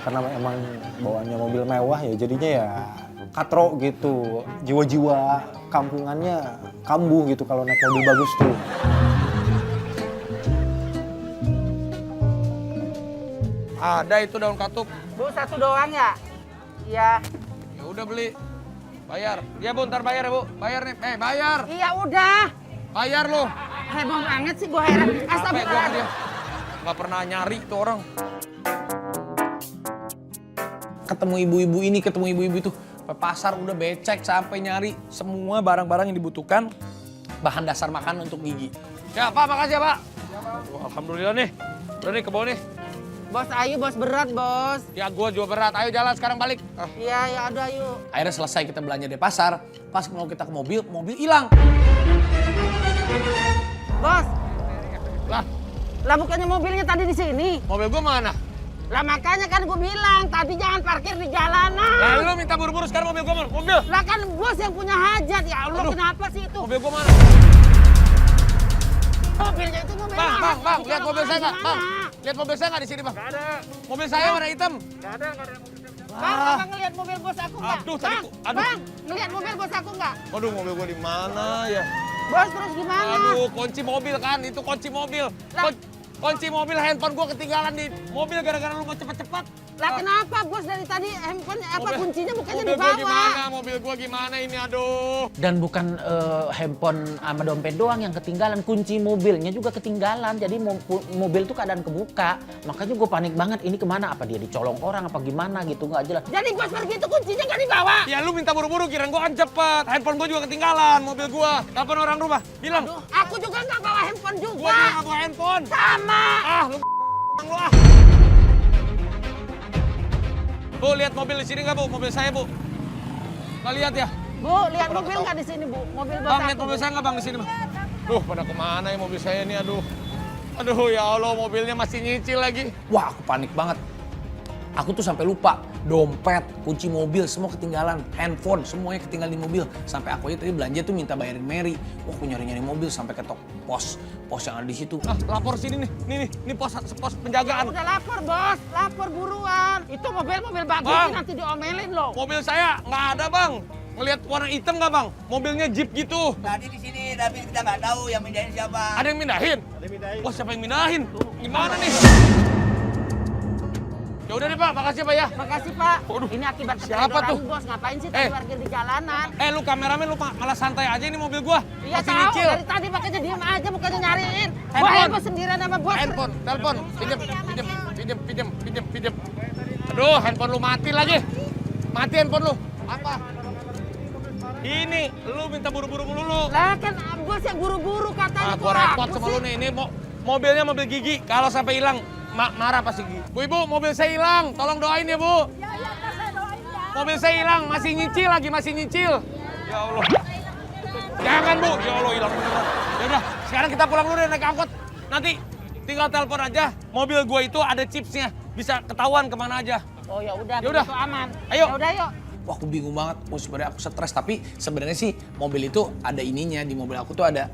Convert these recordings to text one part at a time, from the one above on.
karena emang bawaannya mobil mewah ya jadinya ya katro gitu. Jiwa-jiwa kampungannya kambuh gitu kalau naik mobil bagus tuh. Ada itu daun katuk. Bu, satu doang ya? Iya. Ya udah beli. Bayar. Ya Bu, ntar bayar ya Bu. Bayar nih. Bayar. Iya udah. Bayar lu. Heboh banget sih gue heran. Capek gua sama dia. Astagfirullahaladzim. Nggak pernah nyari tuh orang. Ketemu ibu-ibu ini, ketemu ibu-ibu itu. Ke pasar udah becek sampai nyari semua barang-barang yang dibutuhkan. Bahan dasar makanan untuk gigi. Ya Pak, makasih ya Pak. Oh, alhamdulillah nih. Udah nih ke bawah nih. Bos, ayo bos, berat bos. Ya gua juga berat. Ayo jalan sekarang balik. Iya, ya udah yuk. Akhirnya selesai kita belanja di pasar. Pas mau kita ke mobil, mobil hilang. Bos, Lah, bukannya mobilnya tadi di sini? mobil gua mana? Lah makanya kan gue bilang, tadi jangan parkir di jalanan. Lah lu minta buru-buru sekarang mobil gua mana? Mobil. Lah kan bos yang punya hajat, ya Allah. Aduh. Kenapa sih itu? Mobil gua mana? Mobilnya itu mobil Bang, apa? bang, lihat mobil saya nggak? Bang, Gimana? lihat mobil saya nggak di sini bang? Nggak ada. Mobil saya warna hitam. Nggak ada mobil saya. Bang, abang ngeliat mobil bos aku nggak? Aduh, tadi Bang, aduh. bang, ngeliat mobil bos aku nggak? Waduh, mobil gua di mana ya? Bos terus gimana? Aduh, kunci mobil kan, itu kunci mobil. Lah. Kunci mobil, handphone gua ketinggalan di mobil gara-gara lu mau cepet-cepet. Lah kenapa bos dari tadi handphone kuncinya bukannya mobil di gua bawah? gimana? Mobil gua gimana ini, aduh. Dan bukan handphone sama dompet doang yang ketinggalan, kunci mobilnya juga ketinggalan. Jadi mobil tuh keadaan kebuka. Makanya gue panik banget, ini kemana? Apa dia dicolong orang apa gimana gitu, nggak jelas. Jadi bos pergi itu kuncinya nggak dibawa? Ya lu minta buru-buru, kirain gua kan cepet. Handphone gua juga ketinggalan, mobil gua. Telepon orang rumah, bilang. Aduh, aku juga nggak bawa handphone Gua juga. juga nggak bawa handphone. Sama. Ah, lu lu ah. Bu, lihat mobil di sini nggak Bu? Mobil saya Bu. Nggak lihat ya? Bu, lihat mobil nggak di sini bu? Mobil bos Bang, aku. lihat mobil Bu. saya nggak Bang di sini Bang? Duh, pada kemana ya mobil saya ini? Aduh. Aduh ya Allah, mobilnya masih nyicil lagi. Wah, aku panik banget. Aku tuh sampai lupa, dompet, kunci mobil, semua ketinggalan. Handphone, semuanya ketinggalan di mobil. Sampai aku aja tadi belanja tuh minta bayarin Mary. Wah, aku nyari-nyari mobil sampai ke pos yang ada di situ. Ah, lapor sini nih. Nih pos penjagaan. Udah lapor bos, lapor buruan. Itu mobil bagus Bang. nih, nanti diomelin loh. Mobil saya nggak ada Bang. Ngelihat warna hitam nggak Bang? Mobilnya Jeep gitu. Tadi di sini, tapi kita nggak tahu yang mindahin siapa. Ada yang mindahin? Ada mindahin. Wah, siapa yang mindahin? Gimana nih? Ya udah deh Pak, makasih Pak ya. Makasih pak. Waduh, Ini akibat siapa keteledoran tuh? bos. Ngapain sih tadi parkir di jalanan? Lu kameramen lu malah santai aja ini mobil gua. Iya Masih tahu, nyicil. dari tadi makanya diem aja bukannya nyariin. Gua Handphone. heboh sendirian sama bos. Handphone, telepon, pinjem. Aduh, handphone lu mati lagi. Mati handphone lu. Apa? Ini, lu minta buru-buru mulu. Lah kan bos yang buru-buru katanya. Gua repot sama lu nih. Ini mobilnya mobil Gigi. Kalau sampai hilang, marah pasti Gigi. Bu, Ibu, mobil saya hilang. Tolong doain ya, Bu. Mobil saya hilang, masih nyicil. Ya Allah. Jangan, Bu. Ya Allah, hilang beneran. Ya udah, sekarang kita pulang dulu deh naik angkot. Nanti tinggal telepon aja. Mobil gua itu ada chipsnya. Bisa ketahuan kemana aja. Oh ya udah, Ya udah. begitu aman. Ayo. Ya udah yuk. Wah, aku bingung banget. Sebenarnya aku stres, tapi sebenarnya sih mobil itu ada ininya. Di mobil aku tuh ada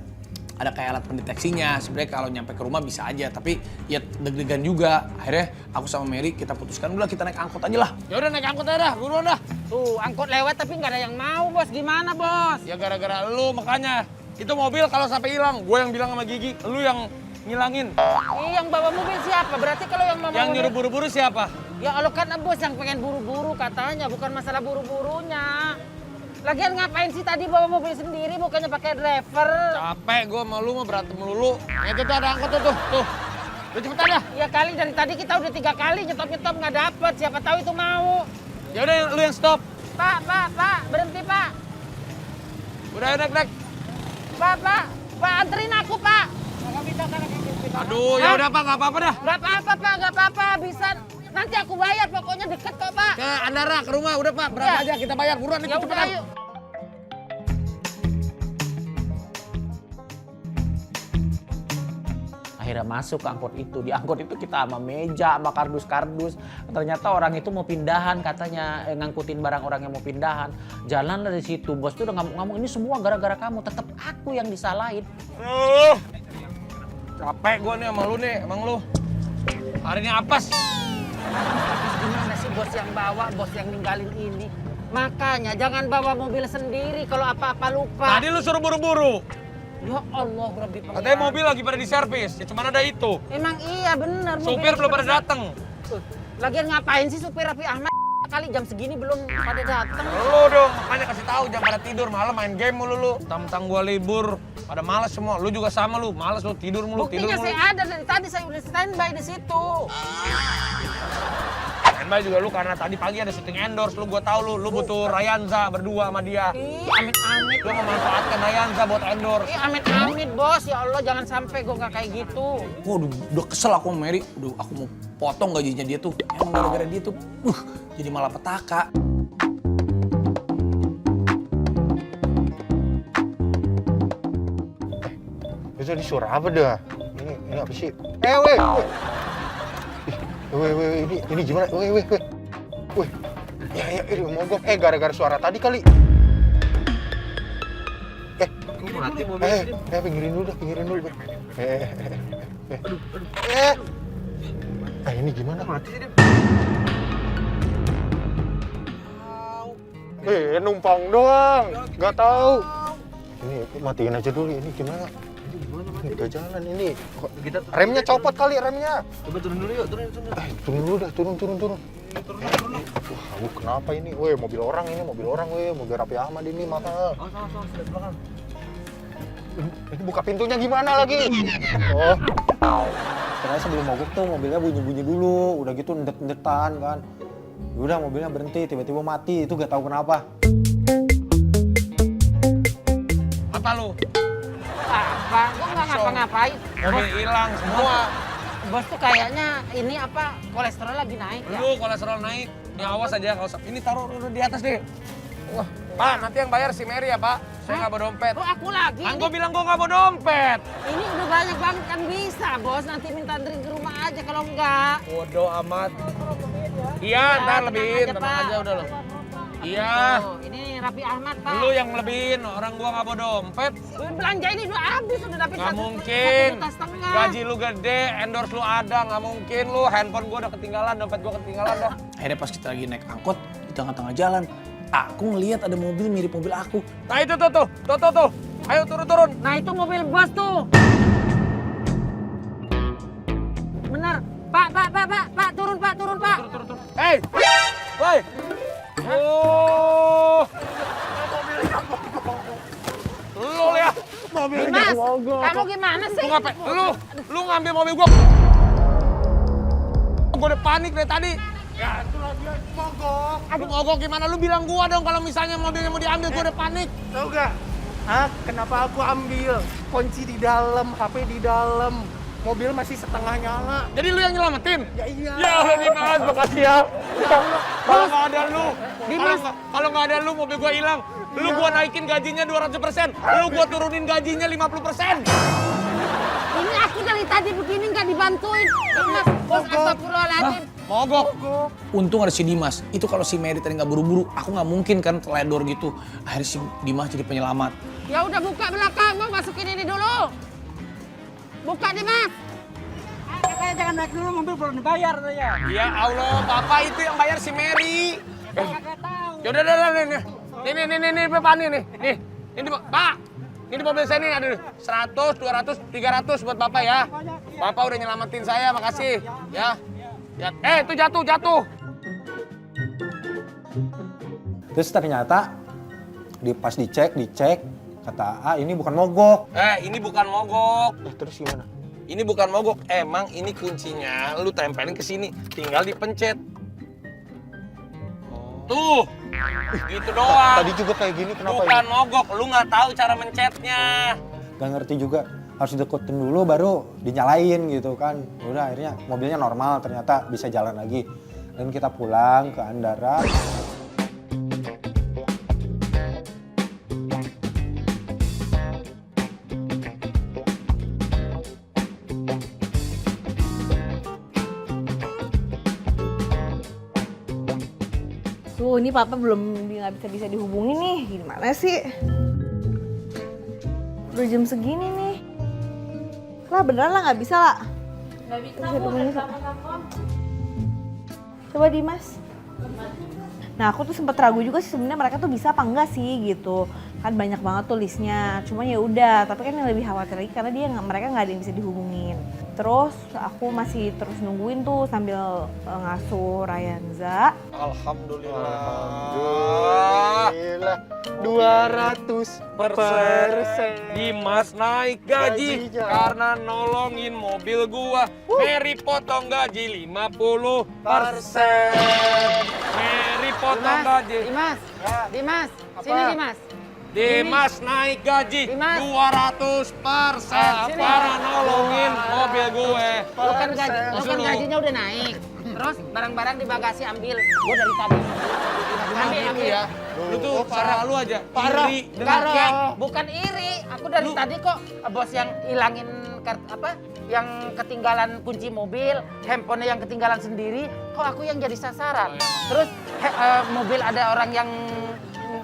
kayak alat pendeteksinya. Sebenarnya kalau nyampe ke rumah bisa aja, tapi ya deg-degan juga. Akhirnya aku sama Mary kita putuskan udah kita naik angkot aja lah. Ya udah naik angkot aja dah, buruan dah. Tuh angkot lewat tapi nggak ada yang mau bos. Gimana bos? Ya gara-gara lu makanya. Itu mobil kalau sampai hilang, gue yang bilang sama Gigi, lu yang ngilangin. Yang bawa mobil siapa? Berarti kalau yang mau Yang mobil... nyuruh buru-buru siapa? Ya Allah kan bos yang pengen buru-buru katanya, bukan masalah buru-burunya. Lagian ngapain sih tadi bawa mobil sendiri bukannya pakai driver? Capek gue sama lu mau berantem melulu. Itu tuh ada angkot tuh. Udah cepetan dah. Ya kali dari tadi kita udah 3 kali nyetop nggak dapet. Siapa tahu itu mau. Ya udah lu yang stop. Pak, berhenti pak. Udah naik. Pak, anterin aku pak. Aduh, ya udah Pak, nggak apa-apa dah. Nggak apa-apa pak, nggak apa-apa. Bisa, nanti aku bayar pokoknya deket kok pak. Ke Andara, ke rumah. Udah Pak, berapa Ya. aja kita bayar. Buruan Ya ikut udah cepetan. ayo. Akhirnya masuk ke angkot itu. Di angkot itu kita sama meja, sama kardus-kardus. Ternyata orang itu mau pindahan katanya, ngangkutin barang orang yang mau pindahan. Jalan dari situ, bos tuh udah ngamuk-ngamuk, ini semua gara-gara kamu. Tetap aku yang disalahin. Capek gue nih sama lu nih, emang lu. Hari ini apes. Gimana sih bos yang bawa, bos yang ninggalin ini? Makanya jangan bawa mobil sendiri kalau apa-apa lupa. Tadi lu suruh buru-buru. Ya Allah, Rabbi pengiran. Katanya mobil lagi pada diservis, ya cuma ada itu. Emang iya bener. Supir belum pada datang. Lagian ngapain sih supir Raffi Ahmad? Kali jam segini belum pada datang. Lu dong, makanya kasih tahu jangan pada tidur malam main game mulu lu. Tentang gua libur, pada malas semua. Lu juga sama lu, malas lu tidur mulu, tidur Buktinya mulu. saya ada dari tadi, saya udah standby di situ. Standby juga lu karena tadi pagi ada syuting endorse, lu gua tahu lu butuh Rayanza berdua sama dia. Ih, amit-amit. Lu memanfaatkan Rayanza buat endorse. Ih, amit-amit bos, ya Allah jangan sampai gue nggak kayak gitu. Gua udah kesel aku sama Mary. Aku mau potong gajinya dia tuh. Emang gara-gara dia tuh, jadi malapetaka. Bisa disuruh apa dah? Ini apa sih? Weh. Weh, ini gimana? Weh. Ya, ini mogok. Gara-gara suara tadi kali. Pinggirin dulu. Ini gimana? Mati sih dia. Numpang doang. Nggak tahu. Ini matiin aja dulu. Ini gimana? Ini gak jalan ini. Remnya copot kali remnya. Coba turun dulu yuk, turun. Turun dulu dah, turun. Wah, kamu kenapa ini? Weh, mobil orang, weh. Mobil Raffi Ahmad ini, mahal. Sudah belakang. Ini buka pintunya gimana lagi? Oh. Ternyata sebelum mogok tuh mobilnya bunyi-bunyi dulu. Udah gitu ndet-ndetan kan. Udah mobilnya berhenti, tiba-tiba mati. Itu gak tahu kenapa. Apa lu? Apa? Gue nggak ngapa-ngapain. Mobil hilang semua. Bos tuh kayaknya ini apa kolesterol lagi naik ya? Lu kolesterol naik. Ini awas aja kalau ini taruh dulu di atas deh. Wah, Pak, nanti yang bayar si Mary ya, Pak. Saya nggak bawa dompet. Oh aku lagi. Kan Ini, gue bilang gue nggak bawa dompet. ini udah banyak banget kan bisa bos. Nanti minta anterin ke rumah aja kalau enggak. Bodoh amat. Iya, ntar lebihin. tenang aja, Tenang Pak. aja udah lo. Iya. Oh, ini Raffi Ahmad Pak. Lu yang lebihin, orang gua nggak bawa dompet. Belanja ini udah habis, udah dapat Nggak 1,5 mungkin. juta. Gaji lu gede, endorse lu ada, nggak mungkin lu. Handphone gua udah ketinggalan, dompet gua ketinggalan dah. Akhirnya pas kita lagi naik angkot di tengah-tengah jalan, aku ngelihat ada mobil mirip mobil aku. Nah itu tuh. Ayo turun. Nah itu mobil bos tuh. Bener. Pak, turun Pak. Hei, woi. Oh. Lu lihat. Dimas, kamu gimana sih? Lu ngapain? Lu ngambil mobil gua. Gua udah panik dari tadi. Ya, itu lagi mogok. Aduh, mogok gimana? Lu bilang gua dong kalau misalnya mobilnya mau diambil, gua udah panik. Tahu gak? Kenapa aku ambil? Kunci di dalam, HP di dalam. Mobil masih setengah nyala. Jadi lu yang nyelamatin? Ya iya. Ya Allah Dimas, makasih ya. Kalau nggak ada lu, kalau nggak ada lu mobil gua hilang. Lu gua naikin gajinya 200%, lu gua turunin gajinya 50%. Ini aku dari tadi begini nggak dibantuin. Dimas, bos astagfirullahaladzim. Mogok. Untung ada si Dimas. Itu kalau si Mary tadi nggak buru-buru, aku nggak mungkin kan teledor gitu. Akhirnya si Dimas jadi penyelamat. Ya udah buka belakang, mau masukin ini dulu. Buka Dimas. Katanya jangan naik dulu, mobil belum dibayar ya. Ya Allah, Bapak itu yang bayar si Mary. Yaudah, nih, Pak nih. Ini Pak, ini mobil saya nih ada 100, 200, 300 buat Bapak ya. Bapak udah nyelamatin saya, makasih. Ya. Itu jatuh. Terus ternyata pas dicek, kata ini bukan mogok. Ini bukan mogok. Terus gimana? Ini bukan mogok. Emang ini kuncinya lu tempelin ke sini, tinggal dipencet. Tuh. Gitu doang. Tadi juga kayak gini, kenapa Bukan ya? mogok, lu nggak tahu cara mencetnya. Gak ngerti juga. Harus deketin dulu baru dinyalain gitu kan. Udah akhirnya mobilnya normal, ternyata bisa jalan lagi. Dan kita pulang ke Andara. Tuh, ini papa belum nggak bisa dihubungi nih. Gimana sih? Udah jam segini nih. Lah beneran lah nggak bisa lah. Nggak bisa dihubungi. Coba Dimas. Nah aku tuh sempet ragu juga sih sebenarnya mereka tuh bisa apa enggak sih gitu. Kan banyak banget tuh listnya. Cuma ya udah, tapi kan yang lebih khawatir lagi karena mereka nggak ada yang bisa dihubungin. Terus aku masih terus nungguin tuh sambil ngasuh Ryanza. Alhamdulillah. 200%. Dimas naik gaji karena nolongin mobil gua. Mary potong gaji 50%. Mary potong gaji. Dimas, sini Dimas. Dimas naik gaji Dimas. 200% para nolongin mobil gue. Bukan gajinya udah naik. Terus barang-barang di bagasi ambil. Gue dari tadi. Ambil ya. Lu tuh selalu aja iri dengan Enggak, geng. bukan iri. Aku dari tadi kok bos yang ilangin yang ketinggalan kunci mobil, handphonenya yang ketinggalan sendiri, kok aku yang jadi sasaran. Terus mobil ada orang yang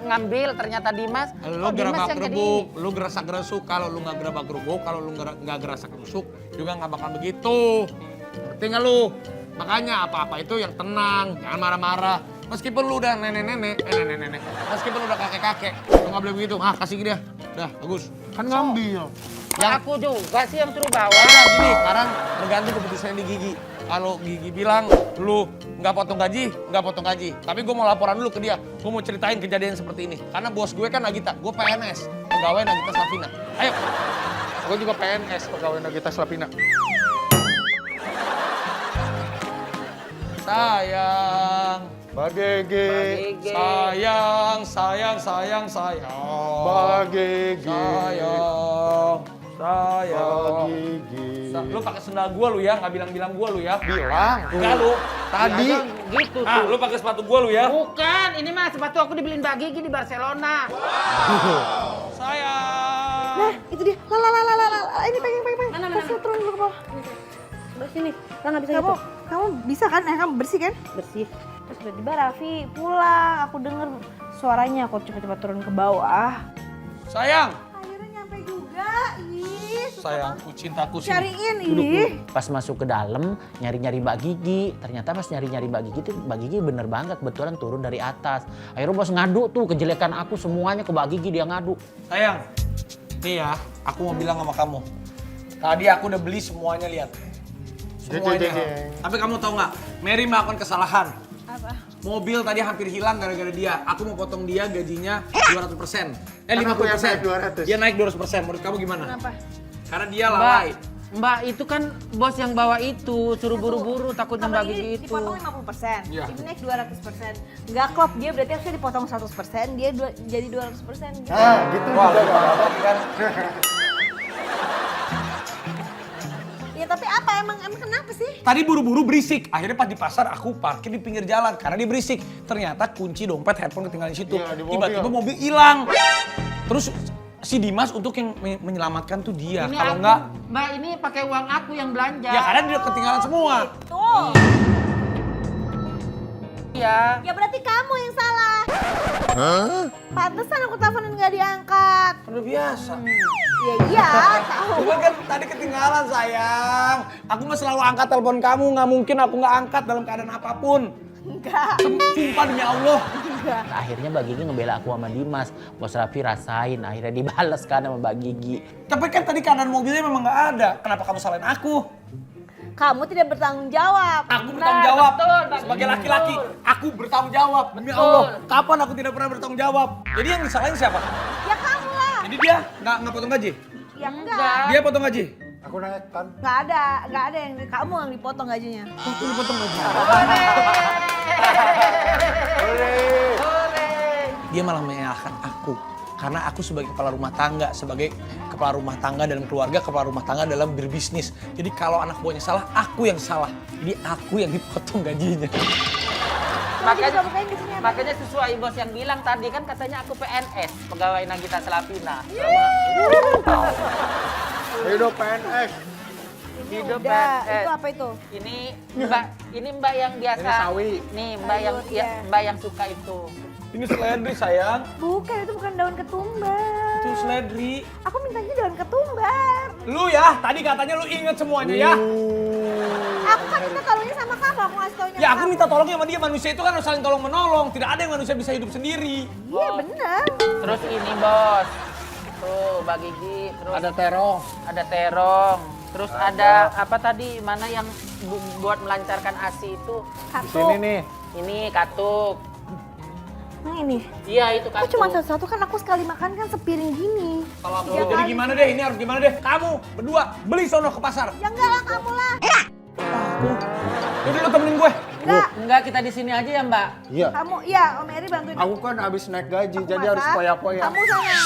ngambil, ternyata Dimas. Lu gerabak gerubuk, lu gerasak gerusuk. Kalau lu nggak gerabak gerubuk, kalau lu nggak gerasak gerusuk, juga nggak bakal begitu. Ngerti nggak lu? Makanya apa-apa itu yang tenang, jangan marah-marah. Meskipun lu udah nenek-nenek, meskipun lu udah kakek-kakek, lu nggak boleh begitu. Ah, kasih dia. Dah, bagus. Kan ngambil. Aku juga sih yang suruh bawa. Udah gini, sekarang tergantung keputusan di Gigi. Kalau Gigi bilang lu nggak potong gaji, nggak potong gaji. Tapi gue mau laporan dulu ke dia. Gue mau ceritain kejadian seperti ini. Karena bos gue kan Nagita, gue PNS, pegawai Nagita Slavina. Ayo, gue juga PNS, pegawai Nagita Slavina. Sayang, Bagege. sayang. Bagege. Sayang. Bagege. Lu pakai sendal gua lu ya, nggak bilang-bilang gua lu ya. Bilang. Enggak lu. Tadi. Gitu Ah, tuh. lu pakai sepatu gua lu ya. Bukan, ini mah sepatu aku dibeliin Mbak Gigi di Barcelona. Sayang. Nah itu dia. Ini pengen. Kasih turun dulu ke bawah. Udah sini. Lah nggak bisa gitu. Kamu bisa kan? Kamu bersih kan? Bersih. Terus tiba-tiba Raffi pulang. Aku denger suaranya. Aku cepet-cepet turun ke bawah. Sayang. Akhirnya nyampe juga. Ih, susah Sayangku, cintaku sini. cariin. Ih. Pas masuk ke dalam nyari-nyari Mbak Gigi, ternyata pas nyari-nyari Mbak Gigi tuh Mbak Gigi bener banget kebetulan turun dari atas. Akhirnya bos ngadu tuh kejelekan aku semuanya ke Mbak Gigi, dia ngadu. Sayang. Nih ya, aku mau bilang sama kamu. Tadi aku udah beli semuanya, lihat. Semuanya. Tapi kamu tahu nggak? Mary melakukan kesalahan. Apa? Mobil tadi hampir hilang gara-gara dia. Aku mau potong dia gajinya 200%. 50%. Dia naik 200%. Menurut kamu gimana? Kenapa? Karena dia lalai. Mbak itu kan bos yang bawa itu, suruh buru-buru takutnya Mbak Gigi itu. Dipotong 50%, Iya. ini naik 200%. Nggak klop, dia berarti harusnya dipotong 100%, dia jadi 200%. Gitu. Ah, gitu Wah, juga. apa kan? Ya tapi apa emang kenapa sih? Tadi buru-buru berisik. Akhirnya pas di pasar aku parkir di pinggir jalan karena dia berisik. Ternyata kunci dompet, handphone ketinggalan di situ. Iya, di mobil. Tiba-tiba mobil hilang. Terus si Dimas untuk yang menyelamatkan tuh dia. Ini Kalau aku, enggak, Mbak ini pakai uang aku yang belanja. ya karena dia ketinggalan semua. Tuh, Iya. ya berarti kamu yang salah. Pantesan aku teleponin nggak diangkat. Udah biasa. Ya iya, tahu. Cuman kan tadi ketinggalan sayang. Aku nggak selalu angkat telepon kamu. Nggak mungkin aku nggak angkat dalam keadaan apapun. Enggak. Sumpah demi Allah. Akhirnya Mbak Gigi ngebela aku sama Dimas. Bos Raffi rasain, akhirnya dibales kan sama Mbak Gigi. Tapi kan tadi keadaan mobilnya memang nggak ada. Kenapa kamu salahin aku? Kamu tidak bertanggung jawab. Aku bertanggung jawab. betul, Mbak Sebagai Gigi, laki-laki, aku bertanggung jawab. Demi Betul. Allah, kapan aku tidak pernah bertanggung jawab? Jadi yang disalahin siapa? Ya kamu lah. Jadi dia nggak potong gaji? Ya enggak. Dia potong gaji? Aku naik kan. Nggak ada yang kamu yang dipotong gajinya. Aku dipotong gaji. Dia malah menyalahkan aku. Karena aku sebagai kepala rumah tangga, sebagai kepala rumah tangga dalam keluarga, kepala rumah tangga dalam berbisnis. Jadi kalau anak buahnya salah, aku yang salah. Jadi aku yang dipotong gajinya. Makanya sesuai bos yang bilang tadi kan katanya aku PNS, pegawai Nagita Slavina. Hidup PNS. Hidup Udah, PNS. itu apa itu? Ini Mbak yang biasa. Ini sawi. Nih Mbak yang Sayur, ya. Mbak yang suka itu. Ini seledri sayang. Bukan, itu bukan daun ketumbar. Itu seledri. Aku mintanya daun ketumbar. Lu ya, tadi katanya lu inget semuanya ya. Aku kan minta tolongnya sama kamu, aku ngasih taunya Ya sama aku kamu. minta tolongnya sama dia, manusia itu kan harus saling tolong menolong. Tidak ada yang manusia bisa hidup sendiri. Iya bener. Terus ini bos, tuh Mbak Gigi, terus Ada terong. ada terong, terus ada apa tadi mana yang buat melancarkan ASI itu? Satu. Sini nih. Ini katuk. Nah ini. Iya itu Kok katuk. cuma satu-satu kan aku sekali makan kan sepiring gini. Kalau aku Tiga jadi kali. gimana deh? Ini harus gimana deh? Kamu berdua beli sono ke pasar. Ya enggak lah kamu lah. Jadi lu temenin gue. Enggak. Enggak, kita di sini aja ya, Mbak. Iya. Kamu, iya Om Eri bantuin Aku kan habis naik gaji, aku jadi harus masak. poya-poya. Kamu sana.